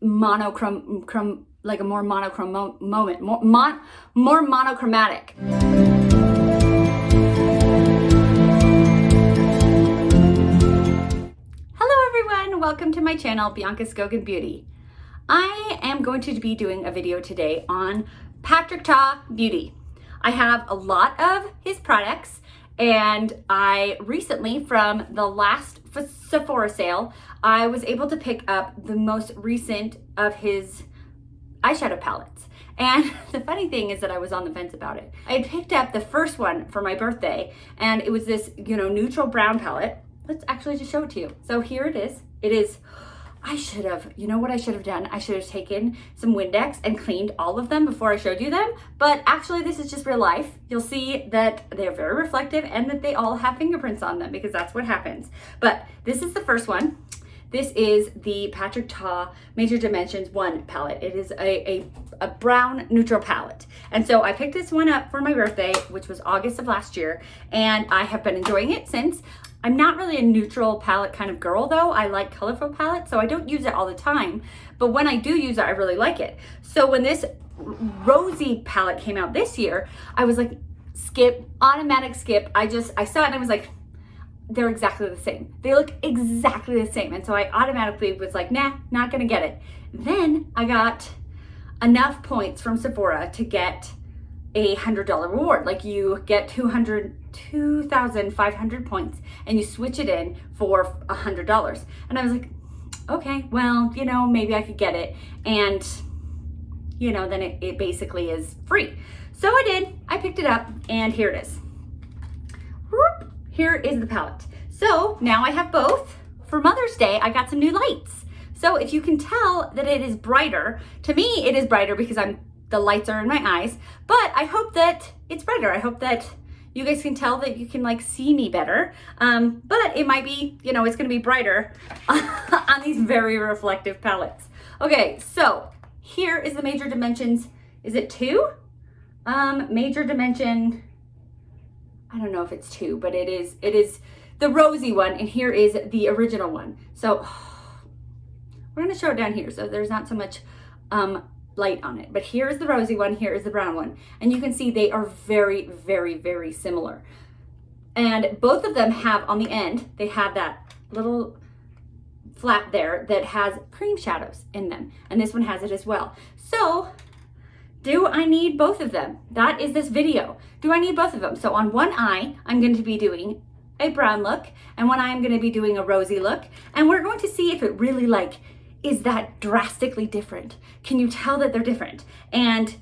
monochrome, like a more monochrome moment, more monochromatic. Hello everyone, welcome to my channel, Bianca Skogan Beauty. I am going to be doing a video today on Patrick Ta Beauty. I have a lot of his products, and I recently, from the last Sephora sale, I was able to pick up the most recent of his eyeshadow palettes. And the funny thing is that I was on the fence about it. I had picked up the first one for my birthday, and it was this, neutral brown palette. Let's actually just show it to you. So here it is. I should have, what I should have done? I should have taken some Windex and cleaned all of them before I showed you them. But actually, this is just real life. You'll see that they're very reflective and that they all have fingerprints on them, because that's what happens. But this is the first one. This is the Patrick Ta Major Dimensions 1 palette. It is a brown neutral palette. And so I picked this one up for my birthday, which was August of last year, and I have been enjoying it since. I'm not really a neutral palette kind of girl though. I like colorful palettes, so I don't use it all the time. But when I do use it, I really like it. So when this rosy palette came out this year, I was like, skip, automatic skip. I saw it and I was like, they're exactly the same. They look exactly the same. And so I automatically was like, nah, not gonna get it. Then I got enough points from Sephora to get a $100 reward. Like, you get 2,500 points and you switch it in for $100. And I was like, okay, well, maybe I could get it. And, then it basically is free. So I did, I picked it up, and here it is. Whoop. Here is the palette. So now I have both. For Mother's Day, I got some new lights. So if you can tell that it is brighter, to me it is brighter because the lights are in my eyes, but I hope that it's brighter. I hope that you guys can tell that you can see me better. But it might be, it's gonna be brighter on these very reflective palettes. Okay, so here is the Major Dimensions. Is it 2? Major Dimension, I don't know if it's 2, but it is the rosy one, and here is the original one. So we're gonna show it down here so there's not so much light on it. But here is the rosy one, here is the brown one. And you can see they are very, very, very similar. And both of them have, on the end, they have that little flap there that has cream shadows in them. And this one has it as well. So, do I need both of them? That is this video. Do I need both of them? So on one eye, I'm going to be doing a brown look, and one eye I'm going to be doing a rosy look. And we're going to see if it really is that drastically different. Can you tell that they're different? And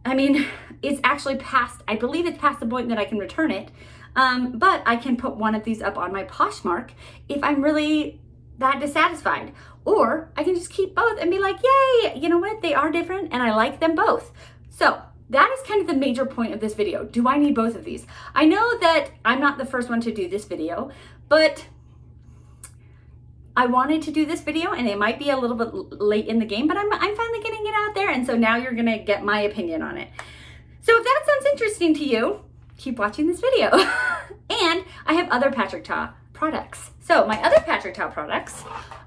I mean, it's actually past, I believe it's past the point that I can return it. But I can put one of these up on my Poshmark if I'm really that dissatisfied. Or I can just keep both and be like, yay, you know what? They are different and I like them both. So that is kind of the major point of this video. Do I need both of these? I know that I'm not the first one to do this video, but I wanted to do this video, and it might be a little bit late in the game, but I'm finally getting it out there, and so now you're gonna get my opinion on it. So if that sounds interesting to you, keep watching this video. And I have other Patrick Ta products. So my other Patrick Ta products,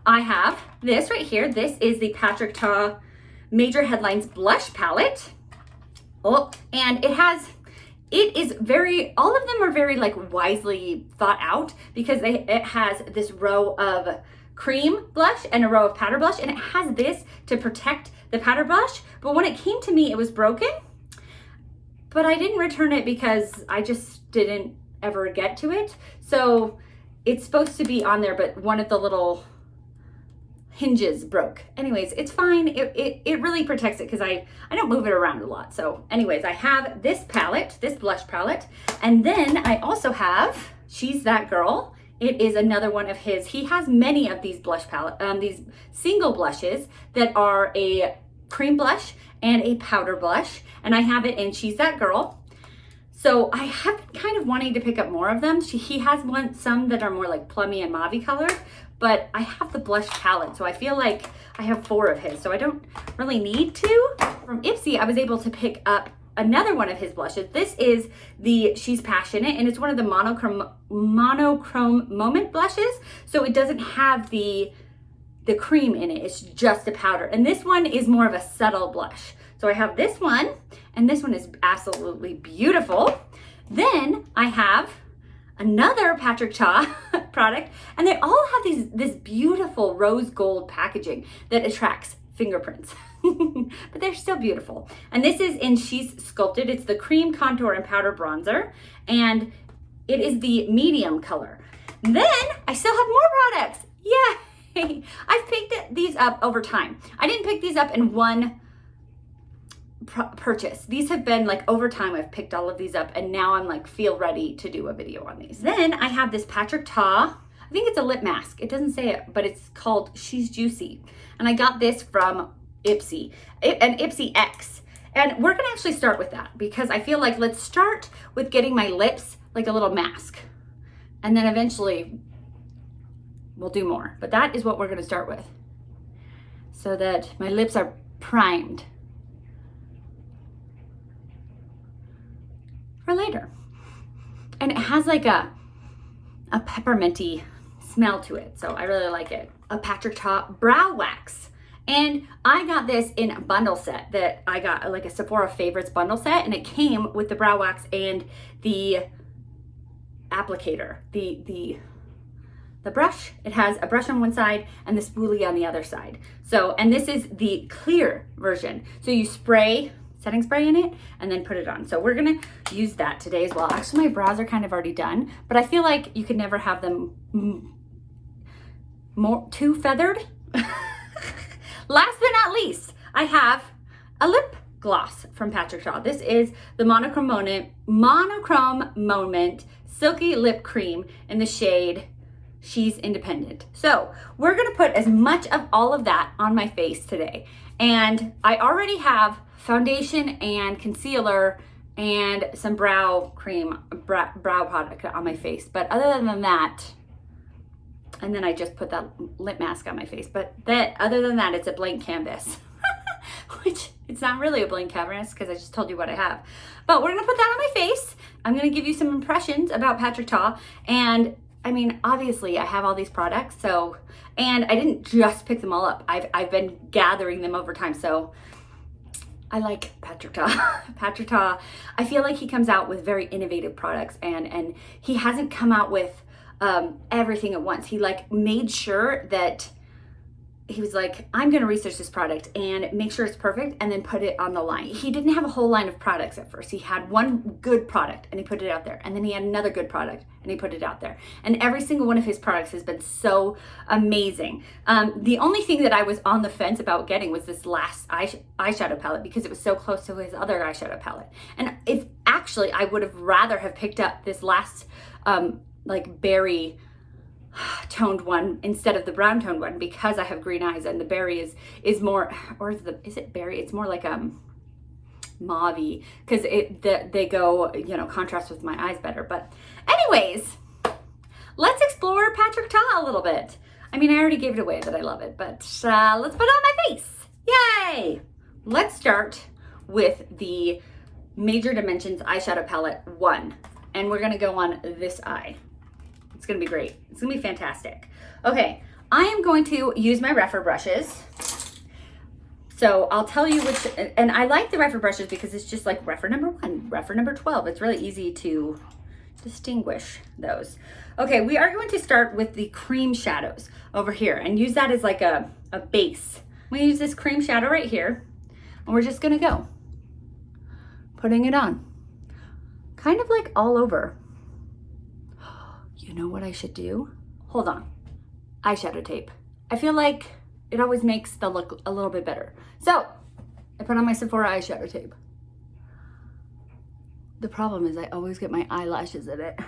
I have this right here. This is the Patrick Ta Major Headlines Blush Palette. Oh, and it is very, all of them are very wisely thought out, because it has this row of cream blush and a row of powder blush, and it has this to protect the powder blush. But when it came to me, it was broken, but I didn't return it because I just didn't ever get to it. So it's supposed to be on there, but one of the little hinges broke. Anyways, it's fine. It really protects it because I don't move it around a lot. So anyways, I have this palette, this blush palette, and then I also have She's That Girl. It is another one of his. He has many of these blush palette, these single blushes that are a cream blush and a powder blush, and I have it in She's That Girl. So I have been kind of wanting to pick up more of them. He has some that are more plummy and mauve colored, but I have the blush palette, so I feel like I have 4 of his, so I don't really need to. From Ipsy, I was able to pick up another one of his blushes. This is the She's Passionate, and it's one of the monochrome moment blushes, so it doesn't have the the cream in it. It's just a powder. And this one is more of a subtle blush. So I have this one, and this one is absolutely beautiful. Then I have another Patrick Ta product, and they all have this beautiful rose gold packaging that attracts fingerprints. But they're still beautiful. And this is in She's Sculpted. It's the cream contour and powder bronzer, and it is the medium color. Then I still have more products. Yay! I've picked these up over time. I didn't pick these up in one purchase. These have been like over time. I've picked all of these up, and now I'm like feel ready to do a video on these. Then I have this Patrick Ta. I think it's a lip mask. It doesn't say it, but it's called She's Juicy. And I got this from Ipsy, an Ipsy X. And we're gonna actually start with that because I feel like let's start with getting my lips like a little mask. And then eventually we'll do more. But that is what we're gonna start with, so that my lips are primed for later. And it has like a pepperminty smell to it, so I really like it. A Patrick Ta brow wax. And I got this in a bundle set that I got, like a Sephora favorites bundle set, and it came with the brow wax and the applicator, the brush. It has a brush on one side and the spoolie on the other side. So, and this is the clear version. So you spray setting spray in it and then put it on. So we're gonna use that today as well. Actually, my brows are kind of already done, but I feel like you could never have them too feathered. Last but not least, I have a lip gloss from Patrick Ta. This is the Monochrome Moment Silky Lip Cream in the shade She's Independent. So we're gonna put as much of all of that on my face today. And I already have foundation and concealer and some brow cream, brow product on my face. But other than that, and then I just put that lip mask on my face. But other than that, it's a blank canvas. Which, it's not really a blank canvas because I just told you what I have. But we're gonna put that on my face. I'm gonna give you some impressions about Patrick Ta. And I mean, obviously I have all these products, so, and I didn't just pick them all up. I've been gathering them over time, so I like Patrick Ta. Patrick Ta, I feel like he comes out with very innovative products, and he hasn't come out with everything at once. He like made sure that he was like, I'm gonna research this product and make sure it's perfect and then put it on the line. He didn't have a whole line of products at first. He had one good product and he put it out there, and then he had another good product and he put it out there. And every single one of his products has been so amazing. The only thing that I was on the fence about getting was this last eyeshadow palette because it was so close to his other eyeshadow palette. And if actually I would have rather have picked up this last like berry toned one instead of the brown toned one because I have green eyes, and the berry is more, or is it berry? It's more like mauve-y because they go, you know, contrast with my eyes better. But anyways, let's explore Patrick Ta a little bit. I mean, I already gave it away that I love it, but let's put it on my face. Yay! Let's start with the Major Dimensions eyeshadow palette 1, and we're gonna go on this eye. It's gonna be great. It's gonna be fantastic. Okay, I am going to use my Rephr brushes. So I'll tell you which, and I like the Rephr brushes because it's just like Rephr number 1, Rephr number 12. It's really easy to distinguish those. Okay, we are going to start with the cream shadows over here and use that as like a base. We use this cream shadow right here, and we're just gonna go putting it on, kind of like all over. You know what I should do? Hold on. Eyeshadow tape. I feel like it always makes the look a little bit better. So I put on my Sephora eyeshadow tape. The problem is I always get my eyelashes in it.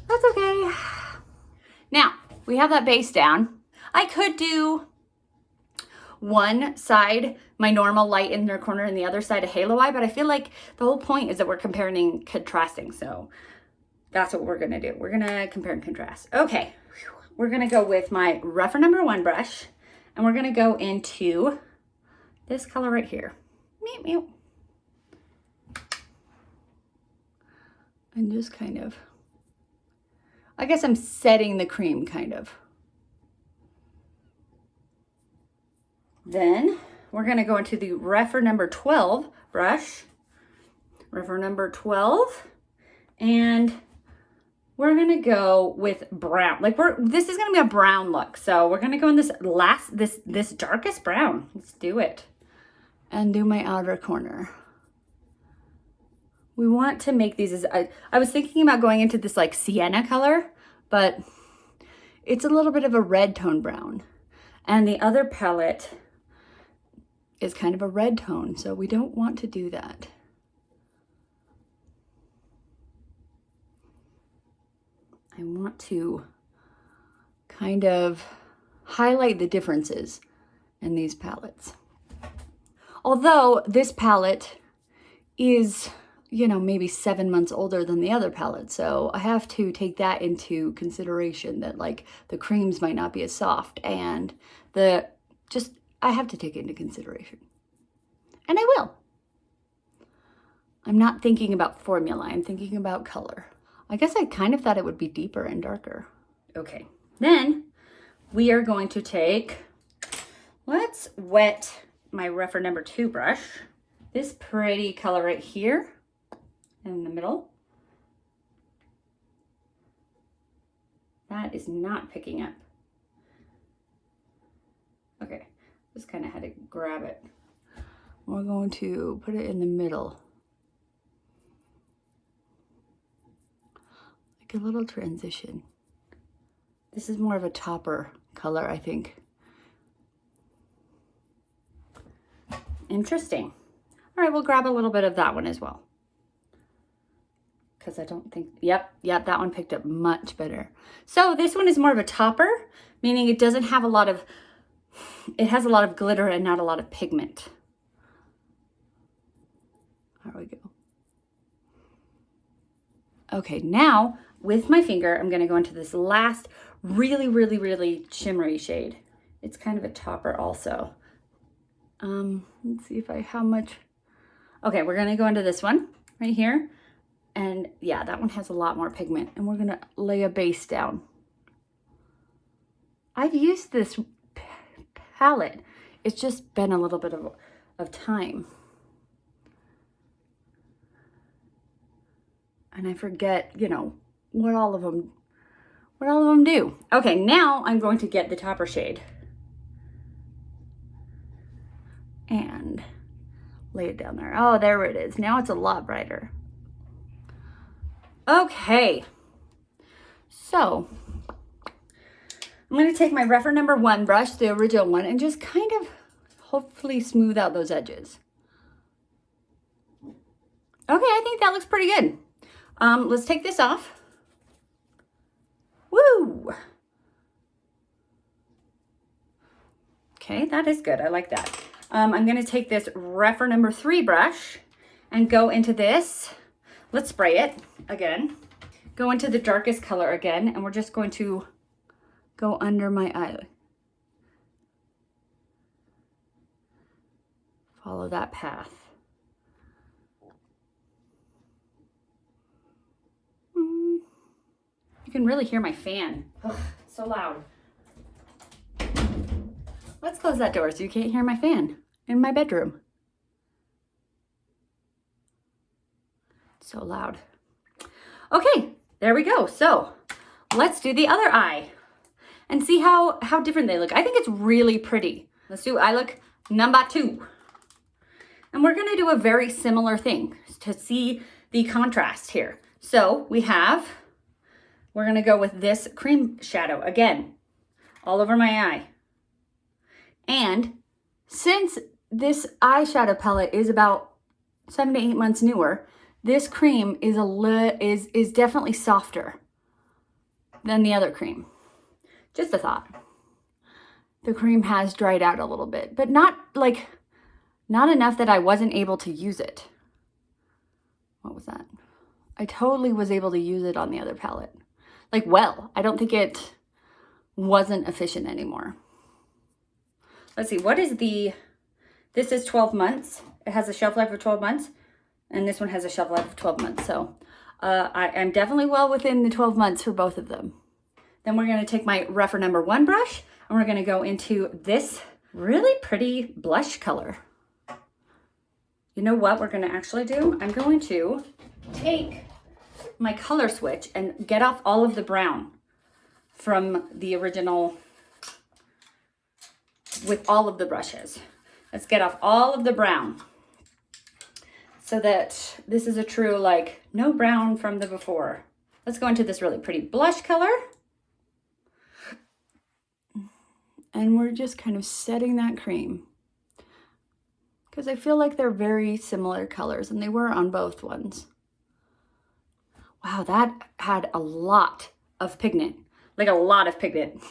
That's okay. Now we have that base down. I could do one side my normal light inner corner and the other side a halo eye, but I feel like the whole point is that we're comparing and contrasting. So that's what we're gonna do. We're gonna compare and contrast. Okay, we're gonna go with my Rephr number 1 brush, and we're gonna go into this color right here. Meow, meow. And just kind of, I guess I'm setting the cream kind of. Then we're gonna go into the Rephr number 12 brush. Rephr number 12. And we're gonna go with brown. Like this is gonna be a brown look. So we're gonna go in this darkest brown. Let's do it. And do my outer corner. We want to make these as, I was thinking about going into this like sienna color, but it's a little bit of a red tone brown. And the other palette is kind of a red tone, so we don't want to do that. I want to kind of highlight the differences in these palettes. Although this palette is, you know, maybe 7 months older than the other palette. So I have to take that into consideration, that like the creams might not be as soft, and I have to take it into consideration. And I will. I'm not thinking about formula, I'm thinking about color. I guess I kind of thought it would be deeper and darker. Okay, then we are going to take, let's wet my Rephr number 2 brush. This pretty color right here in the middle. That is not picking up. Okay, just kind of had to grab it. We're going to put it in the middle. Like a little transition. This is more of a topper color, I think. Interesting. All right, we'll grab a little bit of that one as well. Because I don't think, yep, that one picked up much better. So this one is more of a topper, meaning it doesn't have a lot of, it has a lot of glitter and not a lot of pigment. There we go. Okay, now with my finger, I'm gonna go into this last really, really, really shimmery shade. It's kind of a topper also. Let's see how much. Okay, we're gonna go into this one right here. And yeah, that one has a lot more pigment, and we're gonna lay a base down. I've used this palette. It's just been a little bit of time. And I forget, you know, what all of them do. Okay, now I'm going to get the topper shade and lay it down there. Oh, there it is. Now it's a lot brighter. Okay, so I'm going to take my Rephr number 1 brush, the original one, and just kind of hopefully smooth out those edges. Okay, I think that looks pretty good. Let's take this off. Woo! Okay, that is good. I like that. I'm going to take this Rephr number 3 brush and go into this. Let's spray it again. Go into the darkest color again, and we're just going to go under my eye. Follow that path. You can really hear my fan. Ugh, it's so loud. Let's close that door so you can't hear my fan in my bedroom. It's so loud. Okay, there we go. So let's do the other eye and see how different they look. I think it's really pretty. Let's do eye look number 2. And we're gonna do a very similar thing to see the contrast here. So we're gonna go with this cream shadow again, all over my eye. And since this eyeshadow palette is about 7 to 8 months newer, this cream is definitely softer than the other cream. Just a thought. The cream has dried out a little bit, but not enough that I wasn't able to use it. What was that? I totally was able to use it on the other palette. Like, well, I don't think it wasn't efficient anymore. Let's see, this is 12 months. It has a shelf life of 12 months, and this one has a shelf life of 12 months. So I'm definitely well within the 12 months for both of them. Then we're gonna take my Rephr number 1 brush, and we're gonna go into this really pretty blush color. You know what we're gonna actually do? I'm going to take my color switch and get off all of the brown from the original with all of the brushes. Let's get off all of the brown so that this is a true, like, no brown from the before. Let's go into this really pretty blush color. And we're just kind of setting that cream, because I feel like they're very similar colors, and they were on both ones. Wow, that had a lot of pigment, like a lot of pigment.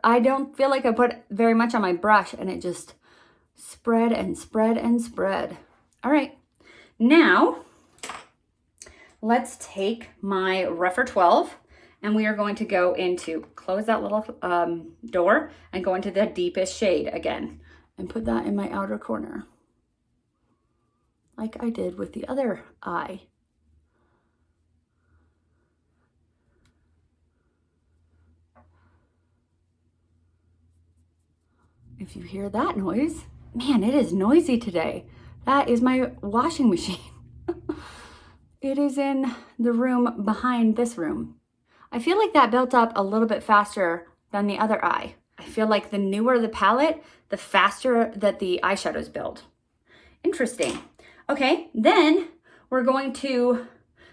I don't feel like I put very much on my brush, and it just spread and spread and spread. All right, now let's take my Rephr 12, and we are going to go into, close that little door and go into the deepest shade again and put that in my outer corner, like I did with the other eye. If you hear that noise, man, it is noisy today. That is my washing machine. It is in the room behind this room. I feel like that built up a little bit faster than the other eye. I feel like the newer the palette, the faster that the eyeshadows build. Interesting. Okay, then we're going to,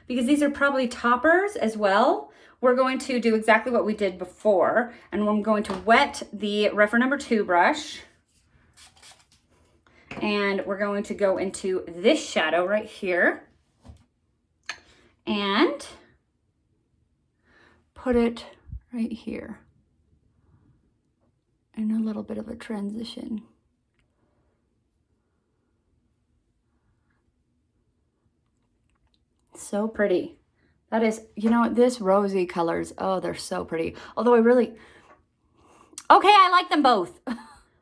because these are probably toppers as well, we're going to do exactly what we did before, and I'm going to wet the Rephr number 2 brush, and we're going to go into this shadow right here and put it right here in a little bit of a transition. So pretty. That is, you know, this rosy colors, oh, they're so pretty. Although okay, I like them both.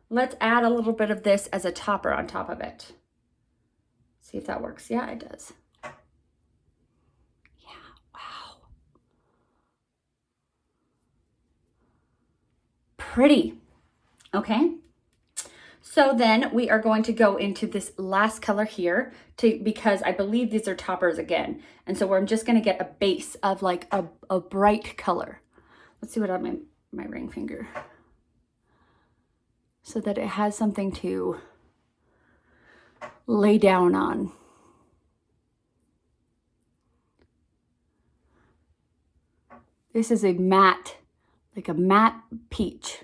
Let's add a little bit of this as a topper on top of it. See if that works. Yeah, it does. Yeah, wow. Pretty. Okay. So then we are going to go into this last color here because I believe these are toppers again. And so I'm just going to get a base of like a bright color. Let's see what I have my ring finger, so that it has something to lay down on. This is a matte, like a matte peach,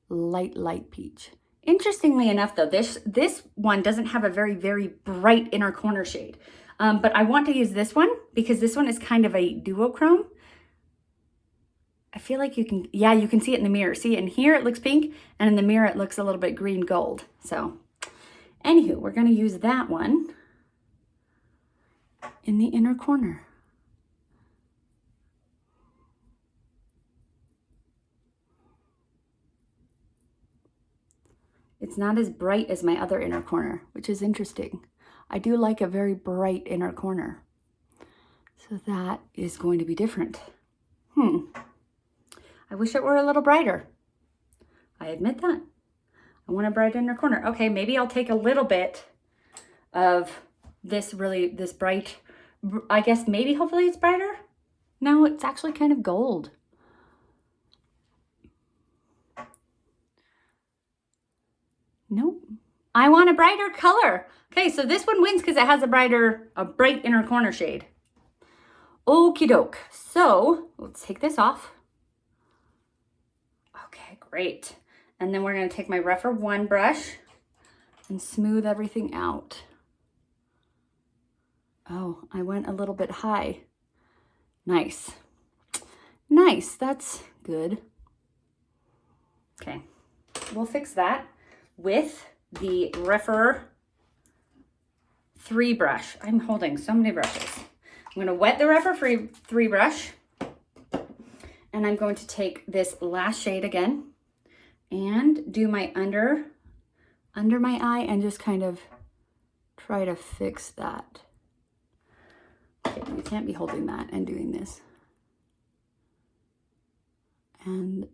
light peach. Interestingly enough though, this one doesn't have a very, very bright inner corner shade. But I want to use this one because this one is kind of a duochrome. I feel like you can, yeah, you can see it in the mirror. See, in here it looks pink, and in the mirror it looks a little bit green gold. So, anywho, we're gonna use that one in the inner corner. It's not as bright as my other inner corner, which is interesting. I do like a very bright inner corner. So that is going to be different. I wish it were a little brighter. I admit that. I want a bright inner corner. Okay, maybe I'll take a little bit of this bright, I guess maybe hopefully it's brighter. No, it's actually kind of gold. Nope. I want a brighter color. Okay, so this one wins because it has a bright inner corner shade. Okie doke. So let's take this off. Okay, great. And then we're going to take my Rephr 1 brush and smooth everything out. Oh, I went a little bit high. Nice. Nice, that's good. Okay, we'll fix that with the Rephr 3 brush. I'm holding so many brushes. I'm going to wet the Rephr 3 brush, and I'm going to take this last shade again and do my under my eye and just kind of try to fix that. Okay, you can't be holding that and doing this. And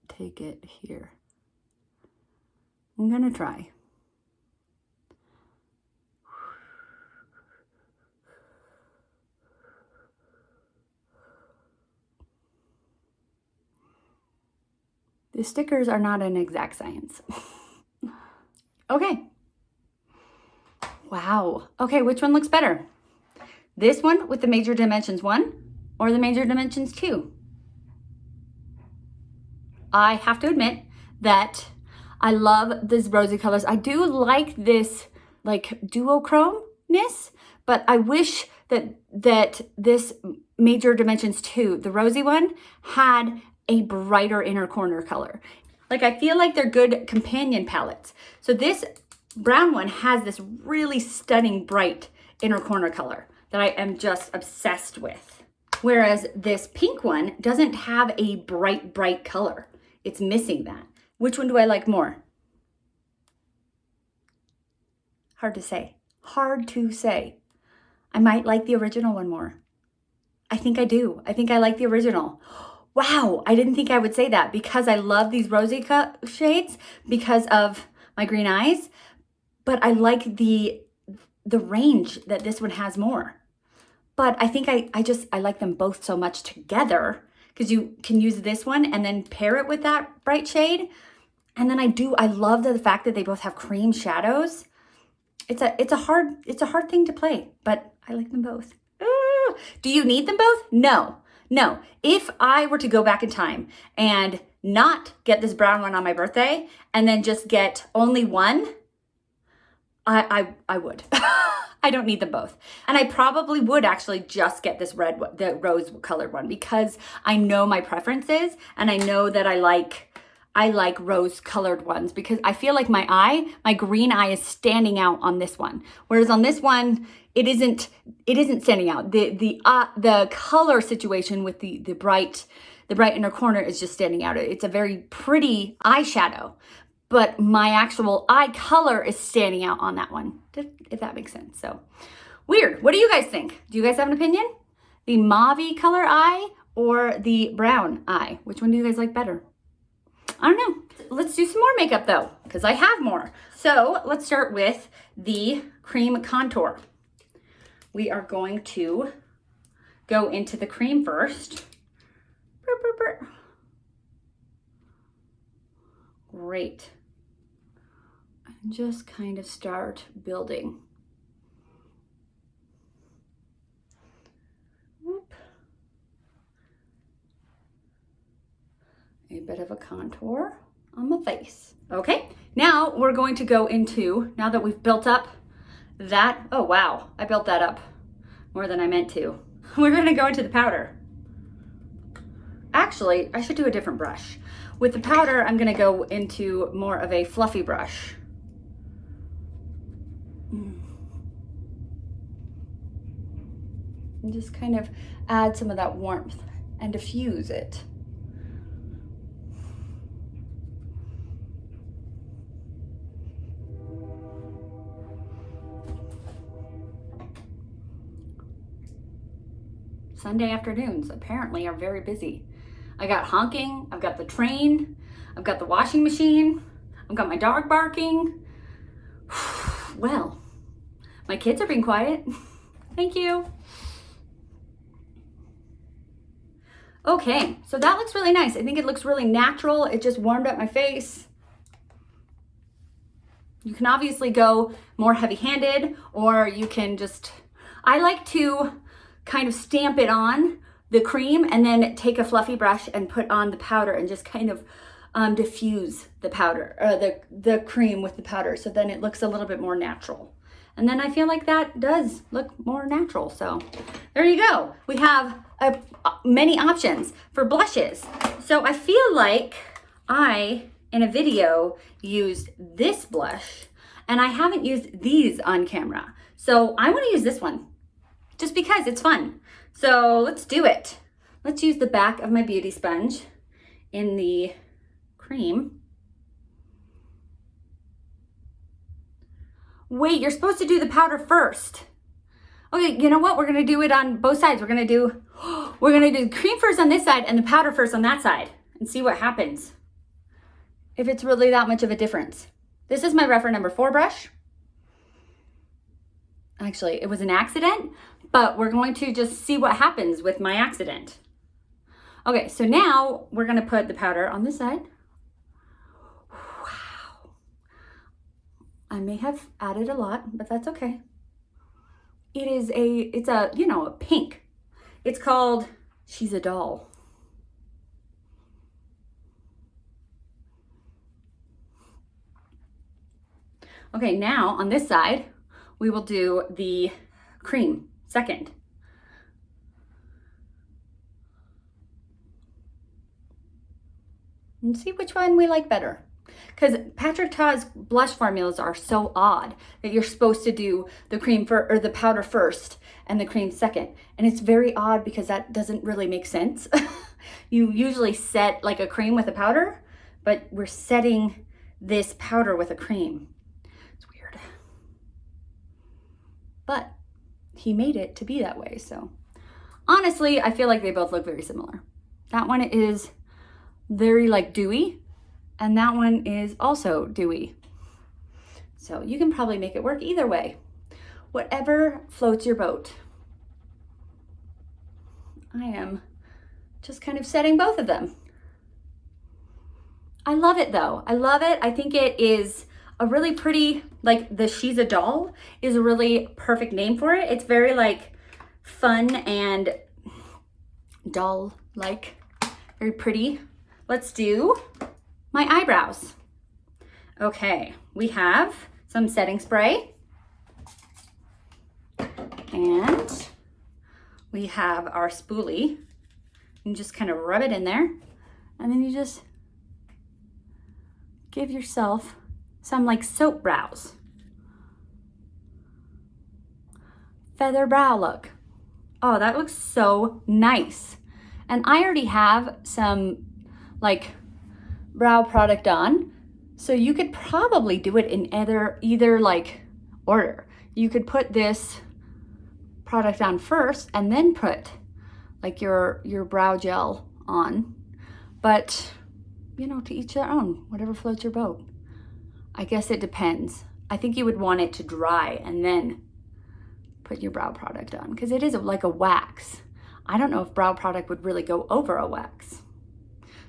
take it here. I'm gonna try. The stickers are not an exact science. Okay. Wow. Okay, which one looks better? This one with the major dimensions 1 or the major dimensions 2? I have to admit that I love these rosy colors. I do like this like duochrome-ness, but I wish that this major dimensions 2, the rosy one, had a brighter inner corner color. Like, I feel like they're good companion palettes. So this brown one has this really stunning bright inner corner color that I am just obsessed with. Whereas this pink one doesn't have a bright color. It's missing that. Which one do I like more? Hard to say. Hard to say. I might like the original one more. I think I do. I think I like the original. Wow, I didn't think I would say that because I love these rosy shades because of my green eyes, but I like the range that this one has more. But I think I like them both so much together because you can use this one and then pair it with that bright shade. And then I love the fact that they both have cream shadows. It's a hard thing to play, but I like them both. Ooh. Do you need them both? No. If I were to go back in time and not get this brown one on my birthday and then just get only one, I would. I don't need them both. And I probably would actually just get this red one, the rose colored one, because I know my preferences and I know that I like rose colored ones because I feel like my green eye is standing out on this one. Whereas on this one, it isn't standing out. The color situation with the bright inner corner is just standing out. It's a very pretty eyeshadow, but my actual eye color is standing out on that one, if that makes sense. So weird. What do you guys think? Do you guys have an opinion? The mauve color eye or the brown eye? Which one do you guys like better? I don't know. Let's do some more makeup though, because I have more. So let's start with the cream contour. We are going to go into the cream first. Great. And just kind of start building. Whoop. A bit of a contour on the face. Okay, now we're going to go into, now that we've built up that, oh wow, I built that up more than I meant to. We're gonna go into the powder. Actually, I should do a different brush. With the powder, I'm gonna go into more of a fluffy brush. And just kind of add some of that warmth and diffuse it. Sunday afternoons apparently are very busy. I got honking, I've got the train, I've got the washing machine, I've got my dog barking. Well, my kids are being quiet. Thank you. Okay, so that looks really nice. I think it looks really natural. It just warmed up my face. You can obviously go more heavy-handed, or you can just, I like to kind of stamp it on the cream and then take a fluffy brush and put on the powder and just kind of diffuse the powder, or the cream with the powder, so then it looks a little bit more natural. And then I feel like that does look more natural. So there you go. We have many options for blushes. So I feel like I, in a video, used this blush and I haven't used these on camera. So I want to use this one just because it's fun. So let's do it. Let's use the back of my beauty sponge in the cream. Wait, you're supposed to do the powder first. Okay, you know what? We're gonna do it on both sides. We're gonna do the cream first on this side and the powder first on that side and see what happens. If it's really that much of a difference. This is my Rephr number 4 brush. Actually, it was an accident, but we're going to just see what happens with my accident. Okay, so now we're gonna put the powder on this side. Wow. I may have added a lot, but that's okay. It's a, you know, a pink. It's called She's a Doll. Okay, now on this side, we will do the cream second. And see which one we like better. Because Patrick Ta's blush formulas are so odd that you're supposed to do the cream or the powder first and the cream second. And it's very odd because that doesn't really make sense. You usually set like a cream with a powder, but we're setting this powder with a cream. It's weird. But he made it to be that way. So honestly, I feel like they both look very similar. That one is very like dewy, and that one is also dewy. So you can probably make it work either way. Whatever floats your boat. I am just kind of setting both of them. I love it though. I love it. I think it is a really pretty, like the She's a Doll is a really perfect name for it. It's very like fun and doll-like, very pretty. Let's do my eyebrows. Okay, we have some setting spray and we have our spoolie. You just kind of rub it in there and then you just give yourself some like soap brows. Feather brow look. Oh, that looks so nice. And I already have some like brow product on, so you could probably do it in either like order. You could put this product on first and then put like your brow gel on, but you know, to each their own, whatever floats your boat. I guess it depends. I think you would want it to dry and then put your brow product on, because it is like a wax. I don't know if brow product would really go over a wax.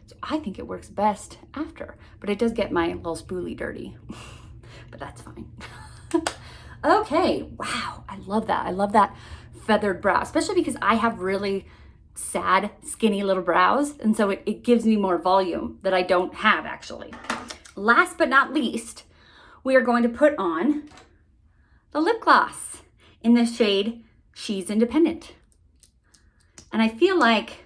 So I think it works best after, but it does get my little spoolie dirty, but that's fine. Okay, wow, I love that. I love that feathered brow, especially because I have really sad, skinny little brows, and so it gives me more volume that I don't have actually. Last but not least, we are going to put on the lip gloss in the shade She's Independent. And I feel like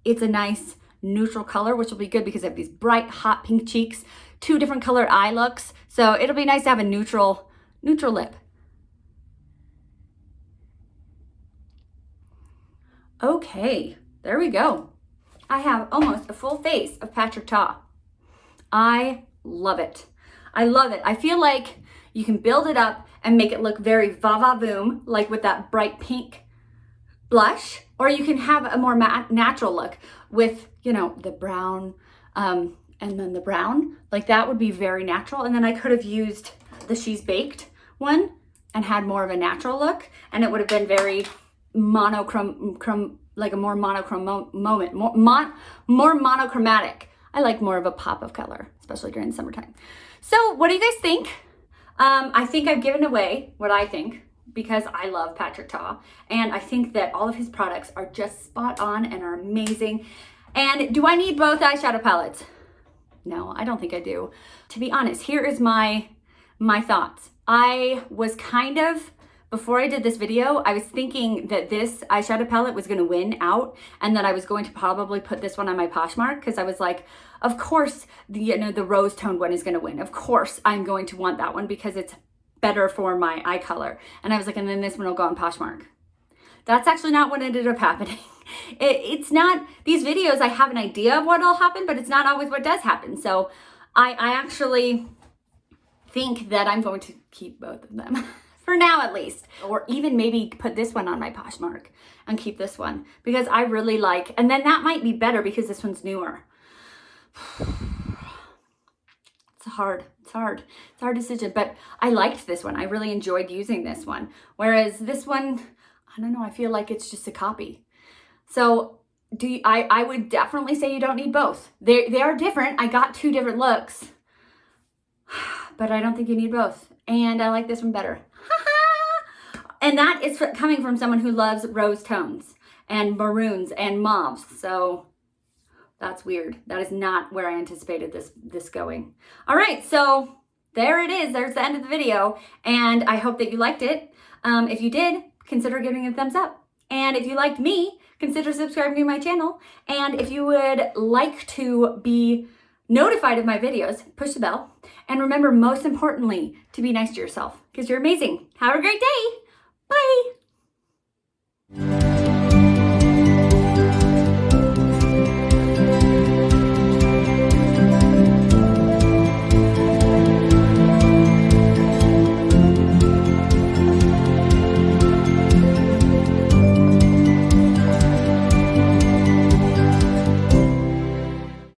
it's a nice neutral color, which will be good because I have these bright, hot pink cheeks, 2 different colored eye looks. So it'll be nice to have a neutral lip. Okay, there we go. I have almost a full face of Patrick Ta. I love it. I love it. I feel like you can build it up and make it look very va-va-voom, like with that bright pink blush, or you can have a more natural look with, you know, the brown and then the brown. Like that would be very natural. And then I could have used the She's Baked one and had more of a natural look, and it would have been very monochrome, like a more monochrome moment, more monochromatic. I like more of a pop of color, especially during the summertime. So what do you guys think? I think I've given away what I think, because I love Patrick Ta, and I think that all of his products are just spot on and are amazing. And do I need both eyeshadow palettes? No, I don't think I do. To be honest, here is my thoughts. I was kind of, before I did this video, I was thinking that this eyeshadow palette was gonna win out, and that I was going to probably put this one on my Poshmark, because I was like, of course, the rose toned one is gonna win. Of course, I'm going to want that one because it's better for my eye color. And I was like, and then this one will go on Poshmark. That's actually not what ended up happening. It's not, these videos, I have an idea of what will happen, but it's not always what does happen. So I actually think that I'm going to keep both of them. For now, at least. Or even maybe put this one on my Poshmark and keep this one, because I really like, and then that might be better because this one's newer. It's hard. It's hard. It's a hard decision, but I liked this one. I really enjoyed using this one. Whereas this one, I don't know, I feel like it's just a copy. So I would definitely say you don't need both. They are different. I got two different looks, but I don't think you need both. And I like this one better. And that is coming from someone who loves rose tones and maroons and mauves. So that's weird. That is not where I anticipated this going. All right, so there it is. There's the end of the video. And I hope that you liked it. If you did, consider giving it a thumbs up. And if you liked me, consider subscribing to my channel. And if you would like to be notified of my videos, push the bell. And remember, most importantly, to be nice to yourself because you're amazing. Have a great day. Bye.